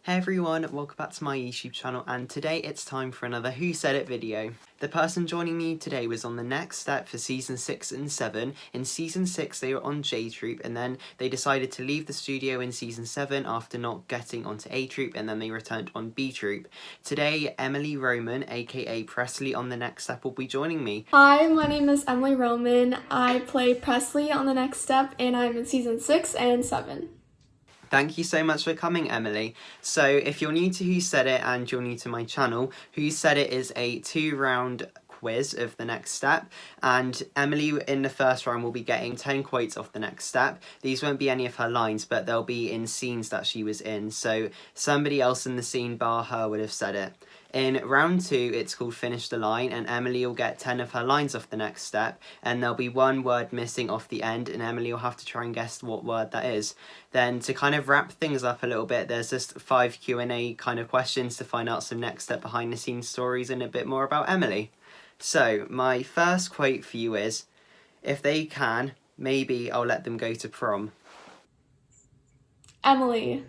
Hey everyone, welcome back to my YouTube channel, and today it's time for another Who Said It video. The person joining me today was on the next step for season 6 and 7. In season 6 they were on J Troop, and then they decided to leave the studio in season 7 after not getting onto A Troop, and then they returned on B Troop. Today Emily Roman, aka Presley, on the next step will be joining me. Hi, my name is Emily Roman. I play Presley on the next step, and I'm in season 6 and 7. Thank you so much for coming, Emily. So if you're new to Who Said It and you're new to my channel, Who Said It is a 2-round quiz of the next step, and Emily in the first round will be getting 10 quotes off the next step. These won't be any of her lines, but they'll be in scenes that she was in, so somebody else in the scene bar her would have said it. In round 2, it's called Finish the Line, and Emily will get 10 of her lines off the next step, and there'll be one word missing off the end, and Emily will have to try and guess what word that is. Then to kind of wrap things up a little bit, there's just 5 Q&A kind of questions to find out some next step behind the scenes stories and a bit more about Emily. So, my first quote for you is, if they can, maybe I'll let them go to prom. Emily.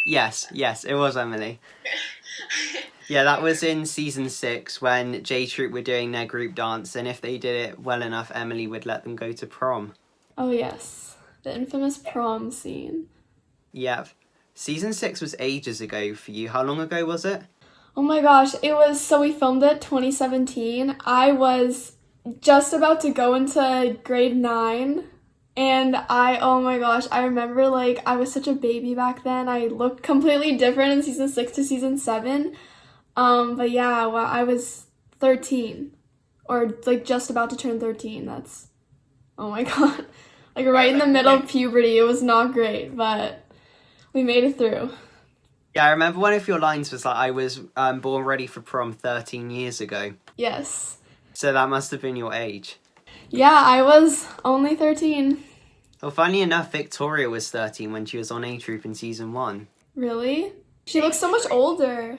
Yes, it was Emily. Yeah, that was in season 6 when J Troop were doing their group dance, and if they did it well enough, Emily would let them go to prom. Oh yes, the infamous prom scene. Yep. Season 6 was ages ago for you. How long ago was it? Oh my gosh, so we filmed it 2017. I was just about to go into grade 9, and oh my gosh, I remember I was such a baby back then. I looked completely different in season 6 to season 7. But yeah, well, I was 13, or just about to turn 13. That's, oh my god, right in the middle of puberty. It was not great, but we made it through. Yeah, I remember one of your lines was I was born ready for prom 13 years ago. Yes. So that must have been your age. Yeah, I was only 13. Well, funny enough, Victoria was 13 when she was on A Troop in season 1. Really? She looks so much older.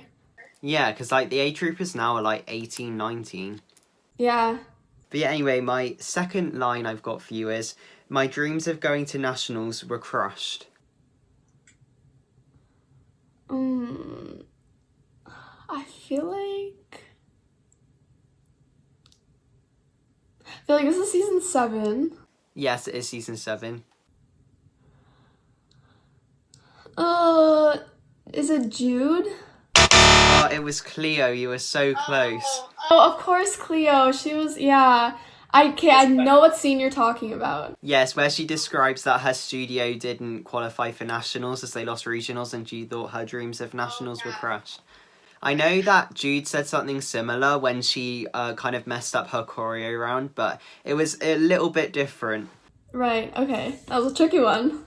Yeah, because the A Troopers now are 18, 19. Yeah. But yeah, anyway, my second line I've got for you is, my dreams of going to nationals were crushed. I feel like this is season 7. Yes, it is season 7. Is it Jude? Oh, it was Cleo. You were so close. Oh, of course, Cleo. She was, yeah. I know what scene you're talking about. Yes, where she describes that her studio didn't qualify for nationals as they lost regionals, and she thought her dreams of nationals were crushed. I know that Jude said something similar when she kind of messed up her choreo round, but it was a little bit different. Right, okay. That was a tricky one.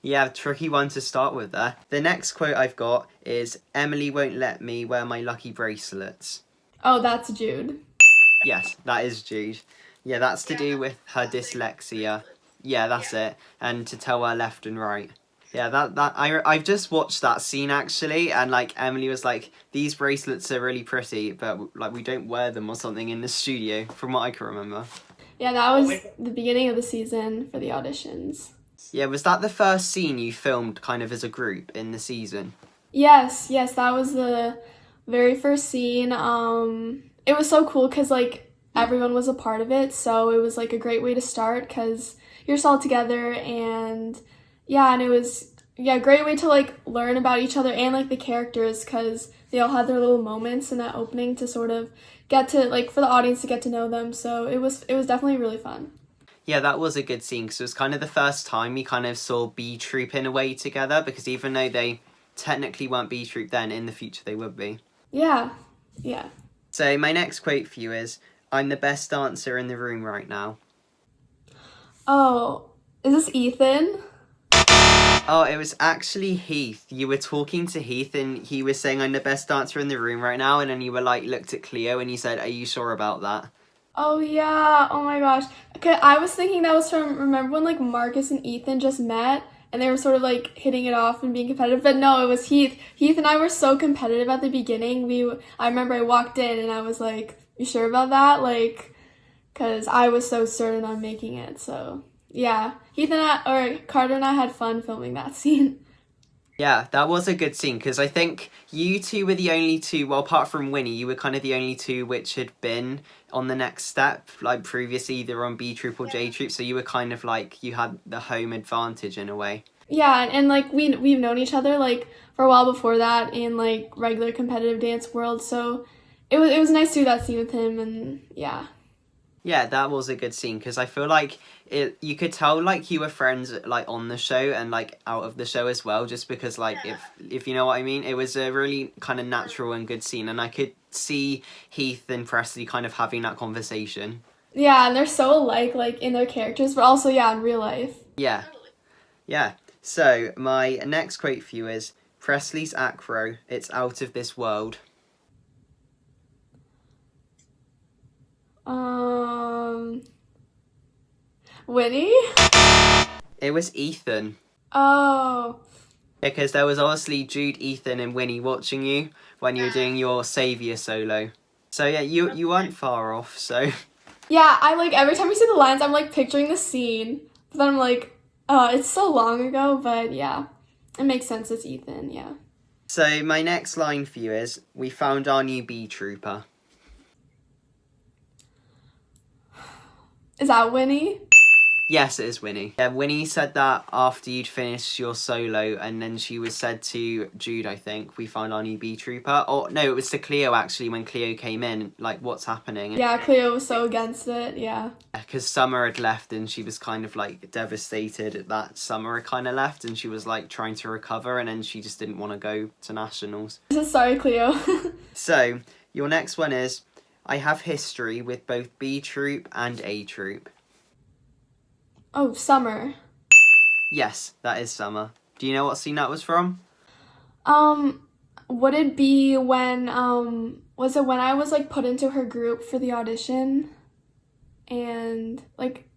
Yeah, tricky one to start with there. The next quote I've got is, Emily won't let me wear my lucky bracelets. Oh, that's Jude. Yes, that is Jude. Yeah, that's to do with her dyslexia. Yeah, that's it. And to tell her left and right. Yeah, I've just watched that scene actually, and Emily was like, these bracelets are really pretty, but we don't wear them or something in the studio, from what I can remember. Yeah, that was the beginning of the season for the auditions. Yeah, was that the first scene you filmed kind of as a group in the season? Yes, that was the very first scene. It was so cool because everyone was a part of it, so it was a great way to start because you're just all together, and it was a great way to learn about each other and the characters because they all had their little moments in that opening to sort of get to for the audience to get to know them. So it was definitely really fun. Yeah, that was a good scene because it was kind of the first time we kind of saw B Troop in a way together, because even though they technically weren't B Troop then, in the future they would be. Yeah. So my next quote for you is, I'm the best dancer in the room right now. Oh, is this Ethan? Oh, it was actually Heath. You were talking to Heath and he was saying, I'm the best dancer in the room right now, and then you were looked at Cleo and you said, are you sure about that? Oh yeah, oh my gosh. Okay, I was thinking that was from, remember when Marcus and Ethan just met and they were sort of hitting it off and being competitive, but no, it was Heath. Heath and I were so competitive at the beginning. I remember I walked in and I was like, you sure about that? Because I was so certain on making it, so yeah. Carter and I had fun filming that scene. Yeah, that was a good scene because I think you two were the only two, well, apart from Winnie, you were kind of the only two which had been on the next step, like previously either on B Troop or J Troop, so you were kind of like, you had the home advantage in a way. Yeah, and like we've known each other like for a while before that in like regular competitive dance world, so it was nice to do that scene with him, and yeah. Yeah, that was a good scene because I feel like you could tell like you were friends like on the show and like out of the show as well, just because like if you know what I mean, it was a really kind of natural and good scene, and I could see Heath and Presley kind of having that conversation. Yeah, and they're so alike like in their characters, but also yeah, in real life. Yeah, yeah. So my next quote for you is Presley's acro. It's out of this world. Winnie? It was Ethan. Oh. Because there was obviously Jude, Ethan, and Winnie watching you when you were doing your Saviour solo. So yeah, you weren't far off, so... Yeah, I like every time I see the lines, I'm like picturing the scene. But then I'm like, it's so long ago, but yeah. It makes sense, it's Ethan, yeah. So my next line for you is, we found our new B Trooper. Is that Winnie? Yes, it is Winnie. Yeah, Winnie said that after you'd finished your solo, and then she was said to Jude, I think, we found our new B Trooper. Or no, it was to Cleo actually when Cleo came in, like, what's happening? Yeah, Cleo was so against it, yeah. Because Summer had left and she was kind of like devastated that Summer had kind of left, and she was like trying to recover, and then she just didn't want to go to nationals. Sorry, Cleo. So, your next one is, I have history with both B Troop and A Troop. Oh, Summer. Yes, that is Summer. Do you know what scene that was from? Would it be when, was it when I was, like, put into her group for the audition? And, like,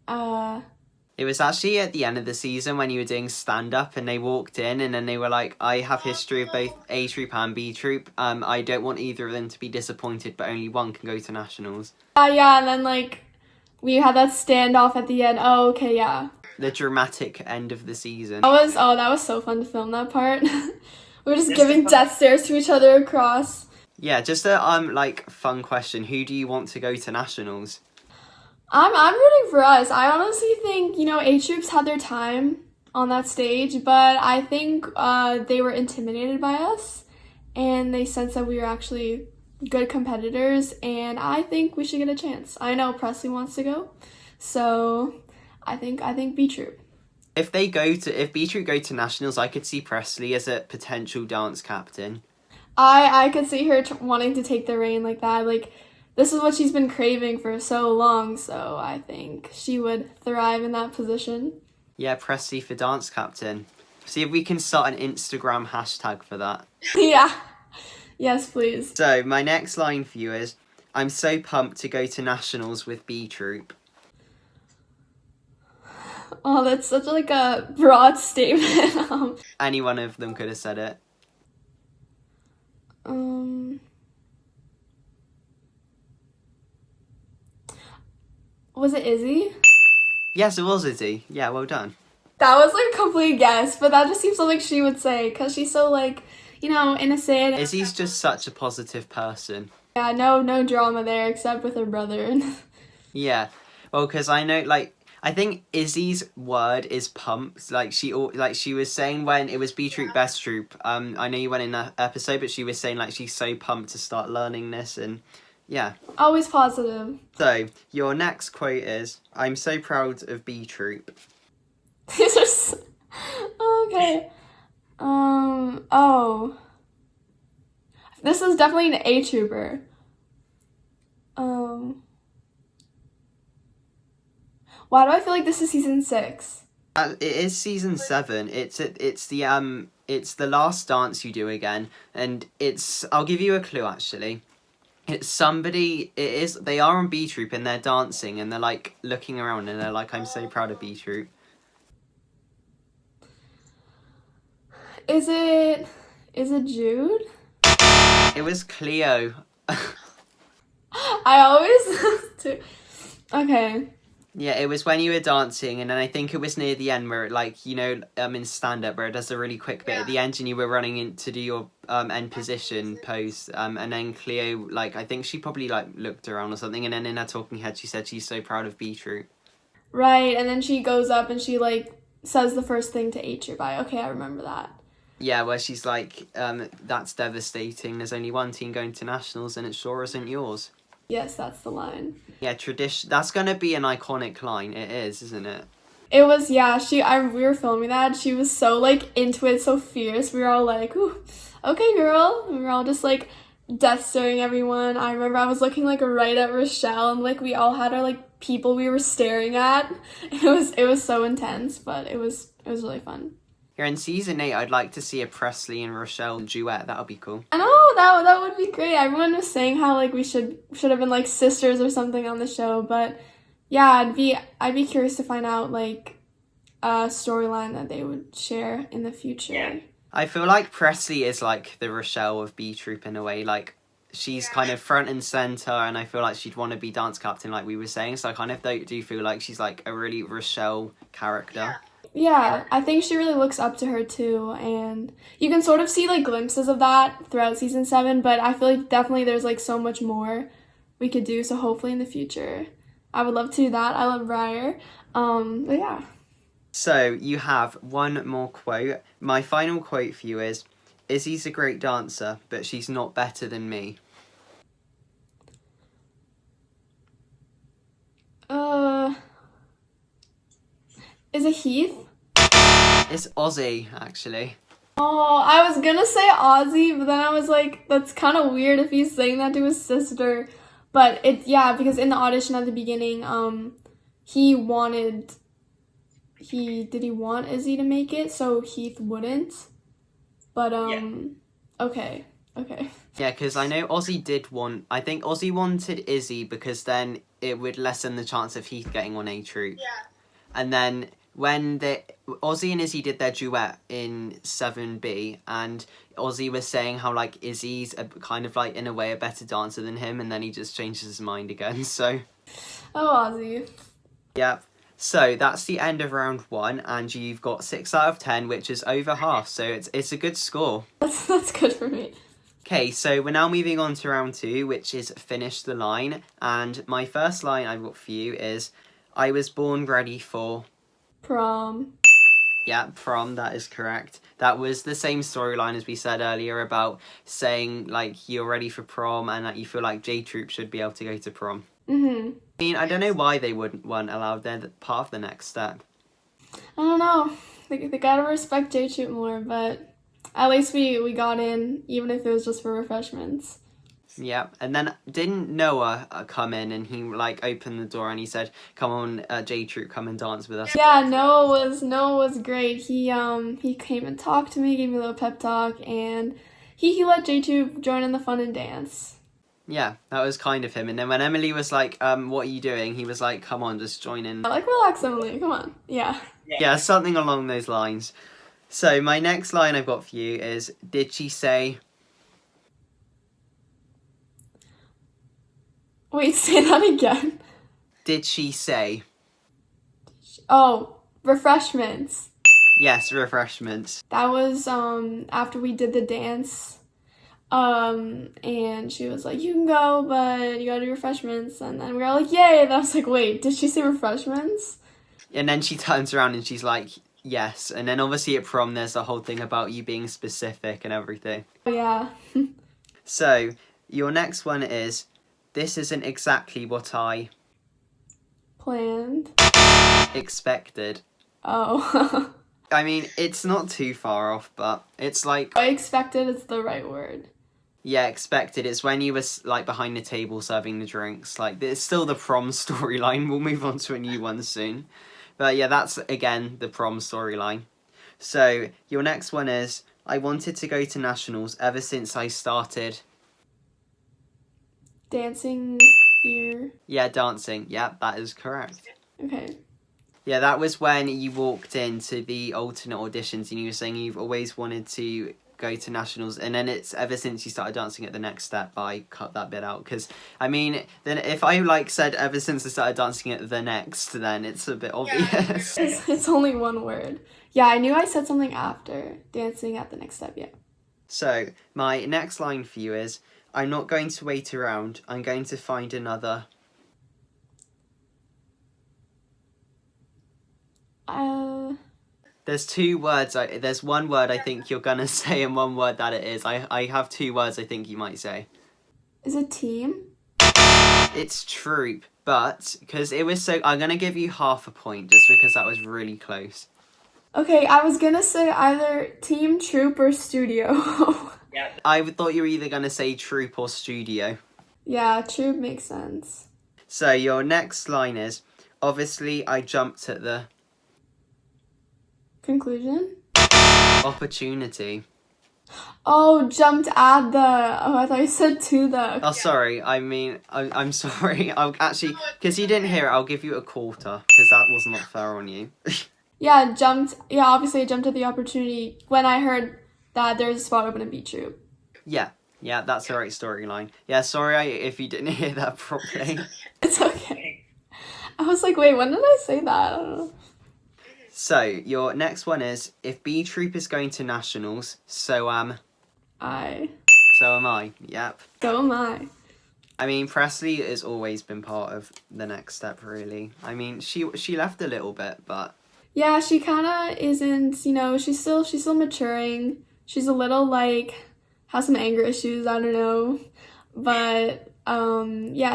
It was actually at the end of the season when you were doing stand-up and they walked in and then they were like, I have history of both A Troop and B Troop. I don't want either of them to be disappointed, but only one can go to nationals. yeah, and then, like, we had that standoff at the end. Oh, okay, yeah. The dramatic end of the season. That was so fun to film that part. We were just giving death stares to each other across. Yeah, just a like fun question. Who do you want to go to nationals? I'm rooting for us. I honestly think, A Troops had their time on that stage, but I think they were intimidated by us, and they sensed that we were actually good competitors, and I think we should get a chance. I know Presley wants to go, so I think B Troop. If B Troop go to nationals, I could see Presley as a potential dance captain. I could see her wanting to take the reign like that. Like, this is what she's been craving for so long, so I think she would thrive in that position. Yeah, Presley for dance captain. See if we can start an Instagram hashtag for that. Yeah. Yes, please. So, my next line for you is, I'm so pumped to go to nationals with B Troop. Oh, that's such like a broad statement. Any one of them could have said it. Was it Izzy? Yes, it was Izzy. Yeah, well done. That was like a complete guess, but that just seems something she would say, because she's so like, innocent. Izzy's just such a positive person. Yeah, no drama there, except with her brother. Yeah, well, because I know, like, I think Izzy's word is pumped. Like she was saying when it was B Troop Best Troop. I know you went in that episode, but she was saying like she's so pumped to start learning this, and yeah. Always positive. So your next quote is, "I'm so proud of B Troop." These are so... okay. Oh. This is definitely an A Trooper. Why do I feel like this is season 6? It is season 7. It's the last dance you do again, and I'll give you a clue actually. They are on B Troop and they're dancing and they're like looking around and they're like, I'm so proud of B Troop. Is it Jude? It was Cleo. I always do. Okay. Yeah, it was when you were dancing, and then I think it was near the end where it, like, you know, in stand-up where it does a really quick bit at the end and you were running in to do your end position pose, and then Cleo, like, I think she probably, like, looked around or something, and then in her talking head she said she's so proud of Beetroot. Right, and then she goes up and she like says the first thing to H by. Okay, I remember that. Yeah, where she's like, that's devastating, there's only one team going to nationals and it sure isn't yours. Yes, that's the line. Yeah, tradition. That's gonna be an iconic line. It is, isn't it? It was, yeah, we were filming that. She was so like into it, so fierce. We were all like, ooh, okay, girl. And we were all just like death staring everyone. I remember I was looking like right at Rochelle, and like we all had our like people we were staring at. It was so intense, but it was really fun. Here in season 8, I'd like to see a Presley and Rochelle duet. That would be cool. I know that would be great. Everyone was saying how like we should have been like sisters or something on the show, but yeah, I'd be curious to find out like a storyline that they would share in the future. Yeah. I feel like Presley is like the Rochelle of B Troop in a way. Like, she's kind of front and center, and I feel like she'd want to be dance captain, like we were saying. So I kind of do feel like she's like a really Rochelle character. Yeah, I think she really looks up to her too, and you can sort of see like glimpses of that throughout season 7, but I feel like definitely there's like so much more we could do, so hopefully in the future I would love to do that. I love Briar. But yeah. So you have one more quote. My final quote for you is, Izzy's a great dancer, but she's not better than me. Is it Heath? It's Ozzy, actually. Oh, I was gonna say Ozzy, but then I was like, that's kind of weird if he's saying that to his sister. But yeah, because in the audition at the beginning, he want Izzy to make it, so Heath wouldn't. But okay. Yeah, because I know Ozzy I think Ozzy wanted Izzy because then it would lessen the chance of Heath getting on A Troop. Yeah. And then when Ozzy and Izzy did their duet in 7B, and Ozzy was saying how like Izzy's kind of like in a way a better dancer than him, and then he just changes his mind again. So Oh, Ozzy. yeah. So that's the end of round 1, and you've got 6 out of 10, which is over half. So it's a good score. That's good for me. Okay, so we're now moving on to round 2, which is finish the line. And my first line I've got for you is, I was born ready for... Prom. Yeah, prom, that is correct. That was the same storyline as we said earlier about saying, like, you're ready for prom and that you feel like J-Troop should be able to go to prom. Mm-hmm. I mean, I don't know why they weren't allowed. They're part of the next step. I don't know. They gotta respect J-Shoot more, but at least we got in, even if it was just for refreshments. Yeah, and then didn't Noah come in and he like opened the door and he said, "Come on, J-Troop, come and dance with us." Yeah, Noah was great. He came and talked to me, gave me a little pep talk, and he let J-Troop join in the fun and dance. Yeah, that was kind of him. And then when Emily was like, what are you doing? He was like, come on, just join in. Like, relax, Emily, come on. Yeah. Yeah, something along those lines. So my next line I've got for you is, did she say... Wait, say that again. Did she say... Oh, refreshments. Yes, refreshments. That was after we did the dance. And she was like, you can go, but you gotta do refreshments. And then we were all like, yay. And I was like, wait, did she say refreshments? And then she turns around and she's like, yes. And then obviously at prom there's the whole thing about you being specific and everything. Oh, yeah. So, your next one is, this isn't exactly what I... Planned. expected. Oh. I mean, it's not too far off, but it's like... I expected it's the right word. Yeah, expected. It's when you were, like, behind the table serving the drinks. Like, it's still the prom storyline. We'll move on to a new one soon. But yeah, that's, again, the prom storyline. So, your next one is, I wanted to go to nationals ever since I started... Dancing here. Yeah, dancing. Yeah, that is correct. Okay. Yeah, that was when you walked into the alternate auditions and you were saying you've always wanted to go to nationals, and then it's ever since you started dancing at the next step, I cut that bit out, because I mean, then if I like said ever since I started dancing at the next, then it's a bit obvious. It's only one word. Yeah, I knew I said something after dancing at the next step, yeah. So my next line for you is, I'm not going to wait around, I'm going to find another. There's two words, there's one word I think you're gonna say and one word that it is. I have two words I think you might say. Is it team? It's troop, but because it was so, I'm gonna give you half a point just because that was really close. Okay, I was gonna say either team, troop, or studio. Yeah. I thought you were either gonna say troop or studio. Yeah, troop makes sense. So your next line is, obviously I jumped at the conclusion? Opportunity. Oh, jumped at the... Oh, I thought you said to the... Oh, sorry. I mean, I'm sorry. I'll actually... Because you didn't hear it, I'll give you a quarter. Because that was not fair on you. Yeah, jumped... Yeah, obviously I jumped at the opportunity when I heard that there's a spot open at B Troop. Yeah. Yeah, that's the right storyline. Yeah, sorry if you didn't hear that properly. It's okay. I was like, wait, when did I say that? I don't know. So, your next one is, if B Troop is going to nationals, so am... I. So am I, yep. So am I. I mean, Presley has always been part of the next step, really. I mean, she left a little bit, but... Yeah, she kind of isn't, you know, she's still maturing. She's a little, like, has some anger issues, I don't know. But, yeah,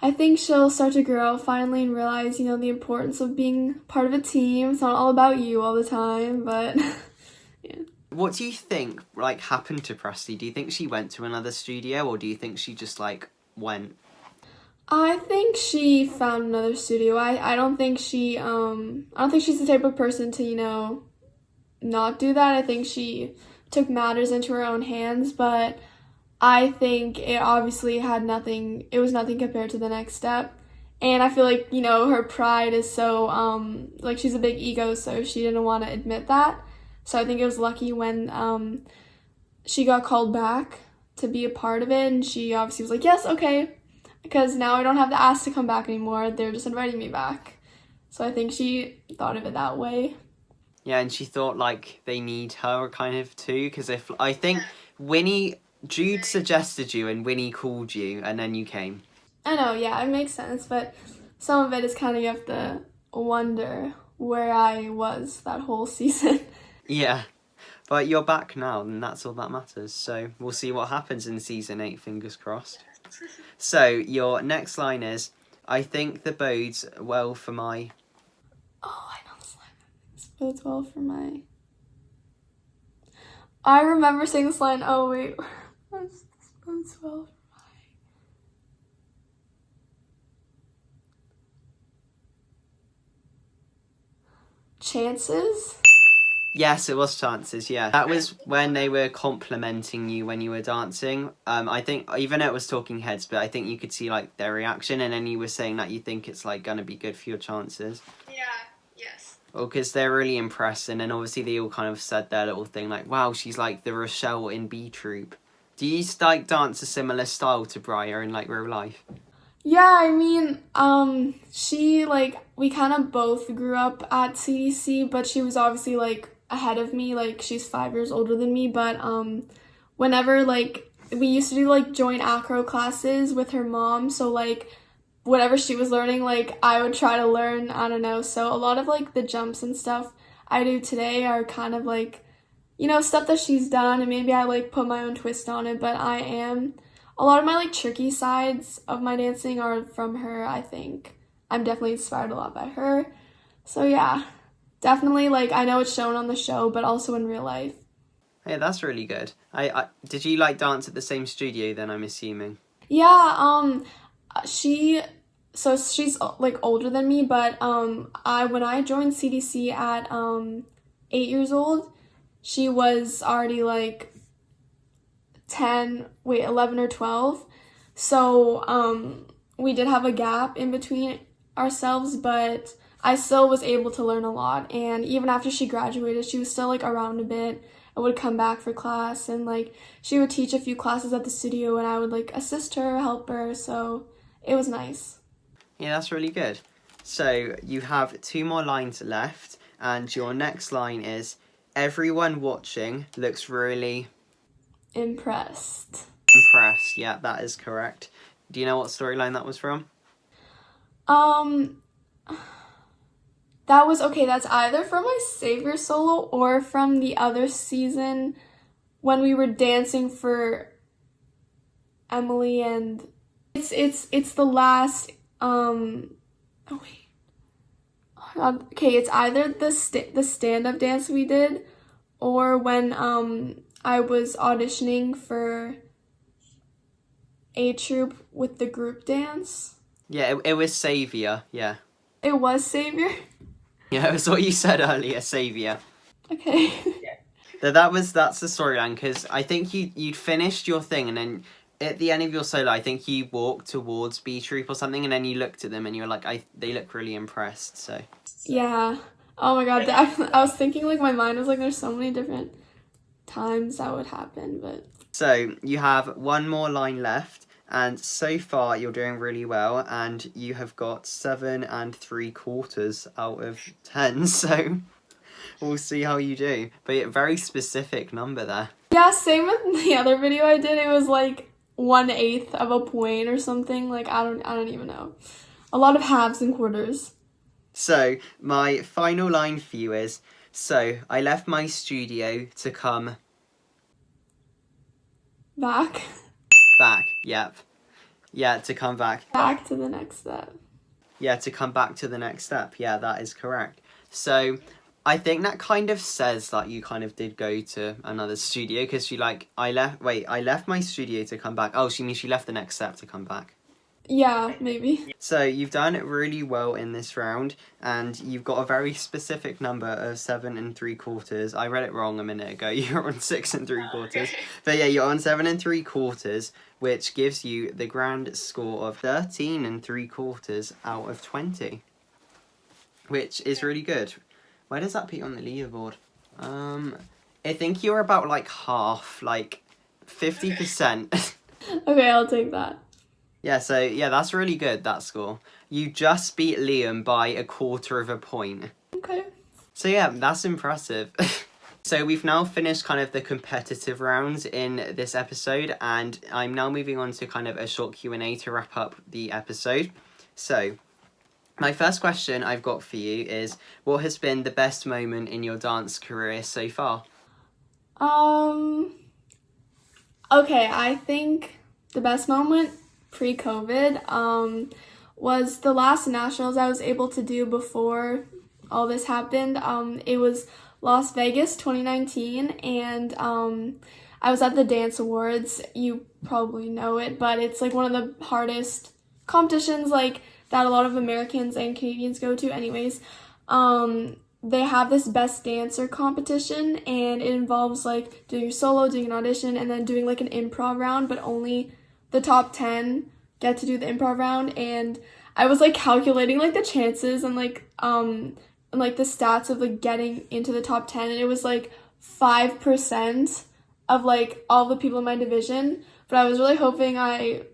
I think she'll start to grow finally and realize, you know, the importance of being part of a team. It's not all about you all the time, but yeah. What do you think, like, happened to Presley? Do you think she went to another studio, or do you think she just, like, went? I think she found another studio. I don't think she's the type of person to, you know, not do that. I think she took matters into her own hands, but I think it obviously it was nothing compared to the next step. And I feel like, you know, her pride is so, like, she's a big ego, so she didn't want to admit that. So I think it was lucky when she got called back to be a part of it, and she obviously was like, yes, okay, because now I don't have to ask to come back anymore. They're just inviting me back. So I think she thought of it that way. Yeah, and she thought, like, they need her kind of too, because I think Jude suggested you and Winnie called you and then you came. I know, yeah, it makes sense, but some of it is kind of, you have to wonder where I was that whole season. Yeah, but you're back now and that's all that matters, so we'll see what happens in season 8, fingers crossed. So your next line is, I think the bodes well for my... Oh, I know this line. This bodes well for my... I remember saying this line, oh wait... This bodes well for my... Chances? Yes, it was chances, yeah. That was when they were complimenting you when you were dancing. I think, even though it was talking heads, but I think you could see, like, their reaction, and then you were saying that you think it's, like, gonna be good for your chances. Yeah, yes. Well, because they're really impressed, and then obviously they all kind of said their little thing, like, wow, she's like the Rochelle in B Troop. Do you, like, dance a similar style to Briar in, like, real life? Yeah, I mean, she, like, we kind of both grew up at CDC, but she was obviously, like, ahead of me, like, she's 5 years older than me, but, whenever, like, we used to do, like, joint acro classes with her mom, so, like, whatever she was learning, like, I would try to learn, I don't know, so a lot of, like, the jumps and stuff I do today are kind of, like, you know, stuff that she's done, and maybe I, like, put my own twist on it, but a lot of my, like, tricky sides of my dancing are from her, I think. I'm definitely inspired a lot by her. So, yeah, definitely, like, I know it's shown on the show, but also in real life. Hey, that's really good. Did you, like, dance at the same studio then, I'm assuming? Yeah, she's, like, older than me, but, when I joined CDC at, 8 years old, she was already, like, 11 or 12. So, we did have a gap in between ourselves, but I still was able to learn a lot. And even after she graduated, she was still, like, around a bit. I would come back for class, and like she would teach a few classes at the studio and I would like assist her, help her, so it was nice. Yeah, that's really good. So you have 2 more lines left, and your next line is, everyone watching looks really Impressed. impressed. Yeah, that is correct. Do you know what storyline that was from? That was, okay, that's either from my Savior solo or from the other season when we were dancing for Emily, and it's the last, oh wait. Oh my God. Okay, it's either the stand-up dance we did or when I was auditioning for A Troop with the group dance. Yeah, it was Savior, yeah. It was Savior? Yeah, it was what you said earlier, Savior. Okay. That's the storyline, because I think you'd finished your thing, and then at the end of your solo, I think you walked towards B Troop or something, and then you looked at them and you were like, they look really impressed, so. Yeah. Oh my God, I was thinking, like, my mind was like, there's so many different times that would happen, but. So you have 1 more line left, and so far you're doing really well, and you have got 7 3/4 out of 10, so we'll see how you do. But a very specific number there. Yeah, same with the other video I did. It was like 1/8 of a point or something. Like, I don't even know. A lot of halves and quarters. So my final line for you is, so I left my studio to come Back. back. Yep. Yeah, to come back. Back to the next step. Yeah, to come back to the next step. Yeah, that is correct. So I think that kind of says that you kind of did go to another studio, because she like, I left my studio to come back. Oh, she means she left the next step to come back. Yeah, maybe. So you've done really well in this round, and you've got a very specific number of 7 3/4. I read it wrong a minute ago. You're on 6 3/4. But yeah, you're on 7 3/4, which gives you the grand score of 13 3/4 out of 20. Which is really good. Where does that put you on the leaderboard? I think you're about like half, like 50%. Okay, I'll take that. Yeah, so yeah, that's really good, that score. You just beat Liam by 1/4 of a point. Okay. So yeah, that's impressive. So we've now finished kind of the competitive rounds in this episode, and I'm now moving on to kind of a short Q&A to wrap up the episode. So my first question I've got for you is, what has been the best moment in your dance career so far? Okay, I think the best moment pre-COVID was the last nationals I was able to do before all this happened. It was Las Vegas 2019, and I was at the Dance Awards. You probably know it, but it's like one of the hardest competitions like that a lot of Americans and Canadians go to anyways. They have this best dancer competition, and it involves like doing your solo, doing an audition, and then doing like an improv round, but only the top 10 get to do the improv round. And I was like calculating like the chances and like the stats of like getting into the top 10, and it was like 5% of like all the people in my division, but I was really hoping I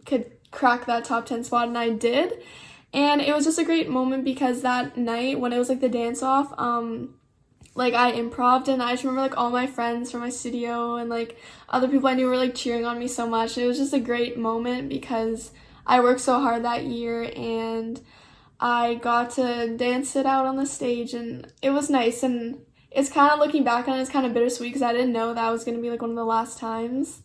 could crack that top 10 spot, and I did. And it was just a great moment because that night when it was like the dance off, like I improv'd, and I just remember like all my friends from my studio and like other people I knew were like cheering on me so much. And it was just a great moment because I worked so hard that year, and I got to dance it out on the stage, and it was nice. And it's kind of, looking back on it, it's kind of bittersweet because I didn't know that was going to be like one of the last times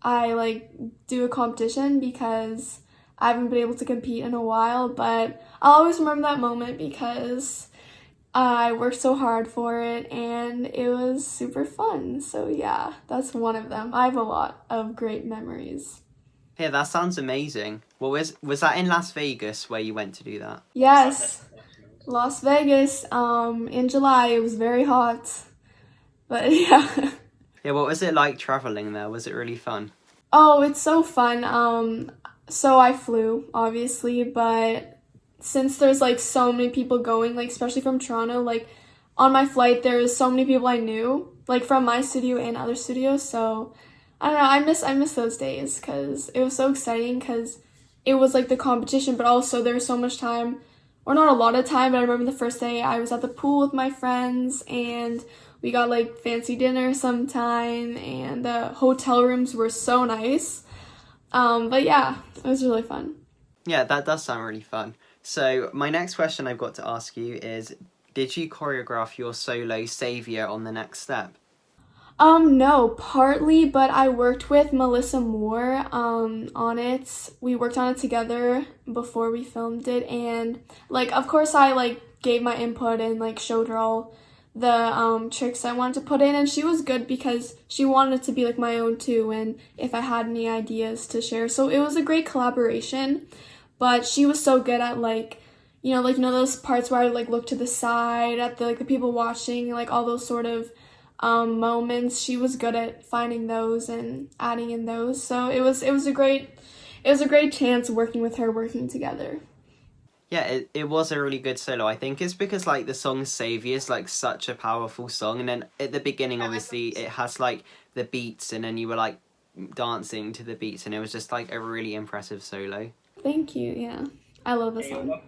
I like do a competition, because I haven't been able to compete in a while. But I'll always remember that moment because I worked so hard for it, and it was super fun. So yeah, that's one of them. I have a lot of great memories. Yeah, that sounds amazing. Well, was that in Las Vegas where you went to do that? Yes, Las Vegas, in July. It was very hot, but yeah. Yeah, what was it like traveling there? Was it really fun? Oh, it's so fun. So I flew, obviously, but since there's like so many people going, like especially from Toronto, like on my flight there was so many people I knew, like from my studio and other studios. So I don't know, I miss those days because it was so exciting because it was like the competition, but also there was so much time, or not a lot of time, but I remember the first day I was at the pool with my friends and we got like fancy dinner sometime and the hotel rooms were so nice. But yeah, it was really fun. Yeah, that does sound really fun. So my next question I've got to ask you is, did you choreograph your solo Saviour on the next step? No, partly, but I worked with Melissa Moore on it. We worked on it together before we filmed it, and like of course I like gave my input and like showed her all the tricks I wanted to put in, and she was good because she wanted it to be like my own too, and if I had any ideas to share. So it was a great collaboration, but she was so good at like those parts where I like look to the side at the people watching, like all those sort of moments. She was good at finding those and adding in those. So it was a great chance working with her, working together. Yeah, it was a really good solo. I think it's because like the song Saviour is like such a powerful song, and then at the beginning obviously it has like the beats, and then you were like dancing to the beats, and it was just like a really impressive solo. Thank you. Yeah, I love the song.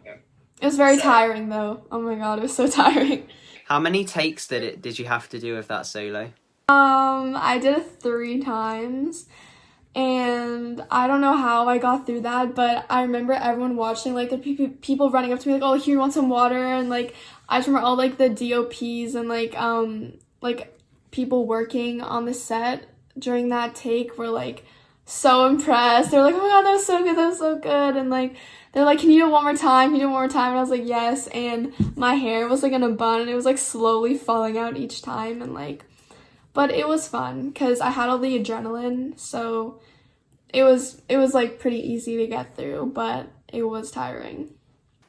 It was very tiring though. Oh my god, it was so tiring. How many takes did you have to do with that solo? I did it 3 times, and I don't know how I got through that, but I remember everyone watching, like the people running up to me like, "Oh, here, you want some water?" And like I just remember all like the DOPs and like people working on the set during that take were like so impressed. They're like, "Oh my god, that was so good, that was so good," and like they're like, "Can you do it one more time? Can you do it one more time?" And I was like, "Yes." And my hair was like in a bun, and it was like slowly falling out each time, and like, but it was fun because I had all the adrenaline, so it was like pretty easy to get through, but it was tiring.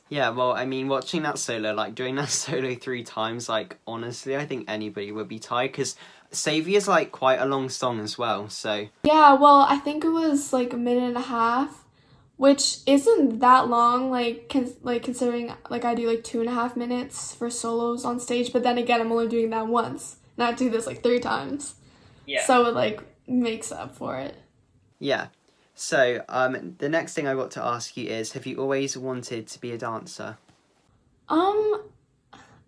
Yeah, well, I mean, watching that solo, like doing that solo 3 times, like honestly, I think anybody would be tired because Saviour's like quite a long song as well. So Yeah, well, I think it was like a minute and a half, which isn't that long, like considering like I do like 2.5 minutes for solos on stage, but then again I'm only doing that once, and I do this like 3 times. Yeah. So it like makes up for it. yeah. So the next thing I got to ask you is, have you always wanted to be a dancer?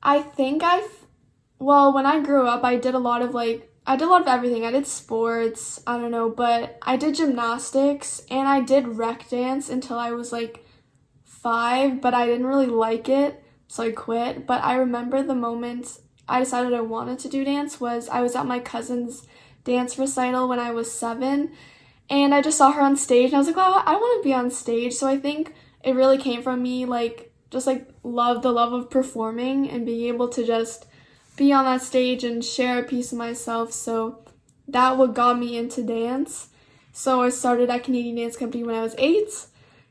I think well, when I grew up, I did a lot of everything. I did sports, I don't know, but I did gymnastics and I did rec dance until I was like 5, but I didn't really like it, so I quit. But I remember the moment I decided I wanted to do dance was I was at my cousin's dance recital when I was 7, and I just saw her on stage and I was like, "Wow, I want to be on stage." So I think it really came from me like just like the love of performing and being able to just be on that stage and share a piece of myself. So that what got me into dance. So I started at Canadian Dance Company when I was 8.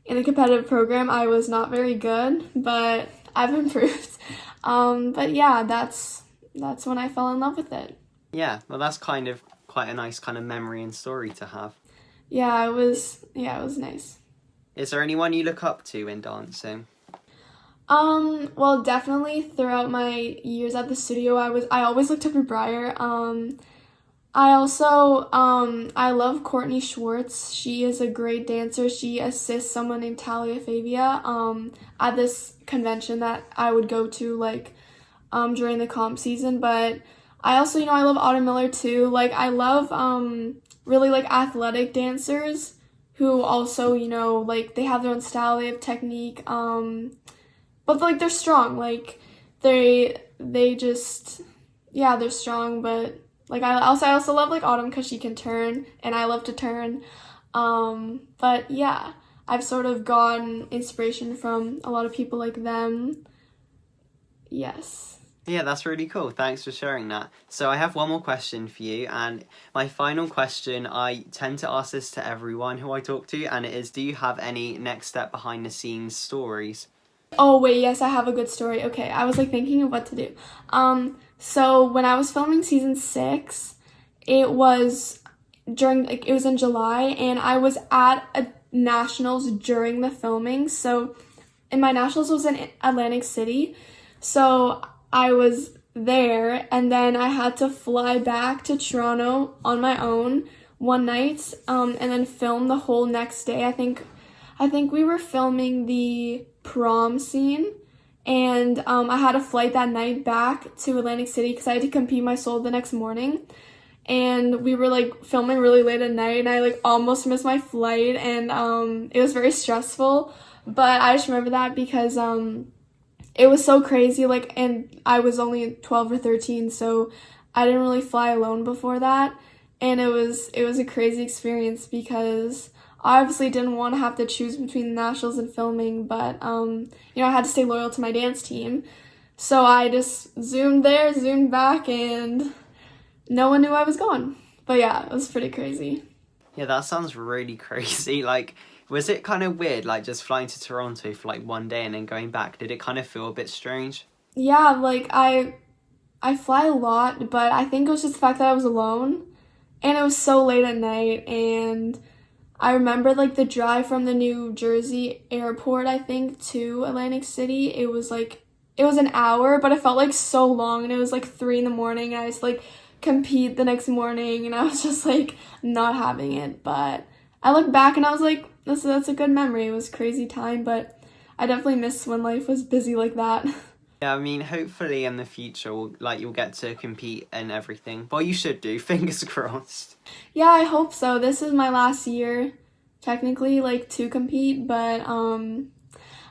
In the competitive program, I was not very good, but I've improved. But yeah, that's when I fell in love with it. Yeah, well, that's kind of quite a nice kind of memory and story to have. Yeah, it was nice. Is there anyone you look up to in dancing? Well, definitely throughout my years at the studio, I always looked up to Breyer. I also, I love Courtney Schwartz. She is a great dancer. She assists someone named Talia Favia, at this convention that I would go to, like, during the comp season. But I also, I love Autumn Miller too. Like, I love, really, like, athletic dancers who also, like, they have their own style, they have technique, but, like, they're strong. Like, they just, yeah, they're strong, but, like, I also love, like, Autumn because she can turn, and I love to turn. But, yeah, I've sort of gotten inspiration from a lot of people like them. Yes. Yeah, that's really cool. Thanks for sharing that. So I have one more question for you, and my final question, I tend to ask this to everyone who I talk to, and it is, do you have any next step behind the scenes stories? Oh, wait, yes, I have a good story. Okay, I was, like, thinking of what to do. So when I was filming season 6, it was in July, and I was at a nationals during the filming. So, and my nationals was in Atlantic City. So I was there, and then I had to fly back to Toronto on my own one night, and then film the whole next day. I think we were filming the prom scene, and I had a flight that night back to Atlantic City because I had to compete my soul the next morning. And we were like filming really late at night, and I like almost missed my flight, and it was very stressful. But I just remember that because it was so crazy, like, and I was only 12 or 13, so I didn't really fly alone before that. And it was a crazy experience because I obviously didn't want to have to choose between nationals and filming, but I had to stay loyal to my dance team. So I just zoomed there, zoomed back, and no one knew I was gone. But yeah, it was pretty crazy. Yeah, that sounds really crazy. Like, was it kind of weird, like, just flying to Toronto for, like, one day and then going back? Did it kind of feel a bit strange? Yeah, like I fly a lot, but I think it was just the fact that I was alone, and it was so late at night, and I remember like the drive from the New Jersey airport, I think, to Atlantic City. It was an hour, but it felt like so long, and it was like 3 in the morning, and I just like compete the next morning, and I was just like not having it. But I look back and I was like, that's a good memory. It was a crazy time, but I definitely miss when life was busy like that. Yeah, I mean, hopefully in the future, you'll get to compete and everything. Well, you should do, fingers crossed. Yeah, I hope so. This is my last year, technically, like to compete, but I don't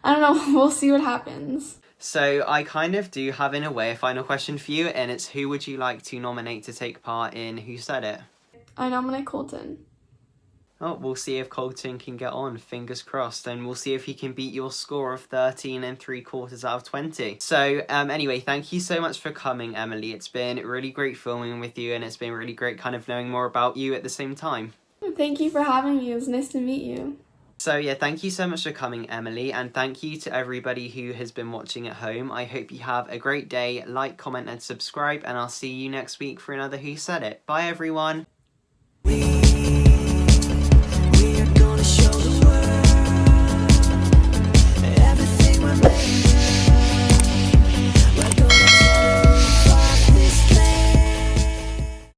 know. We'll see what happens. So I kind of do have, in a way, a final question for you, and it's who would you like to nominate to take part in Who Said It? I nominate Colton. Oh, we'll see if Colton can get on, fingers crossed, and we'll see if he can beat your score of 13 3/4 out of 20. So, anyway, thank you so much for coming, Emily. It's been really great filming with you, and it's been really great kind of knowing more about you at the same time. Thank you for having me. It was nice to meet you. So yeah, thank you so much for coming, Emily, and thank you to everybody who has been watching at home. I hope you have a great day. Like, comment, and subscribe, and I'll see you next week for another Who Said It. Bye, everyone!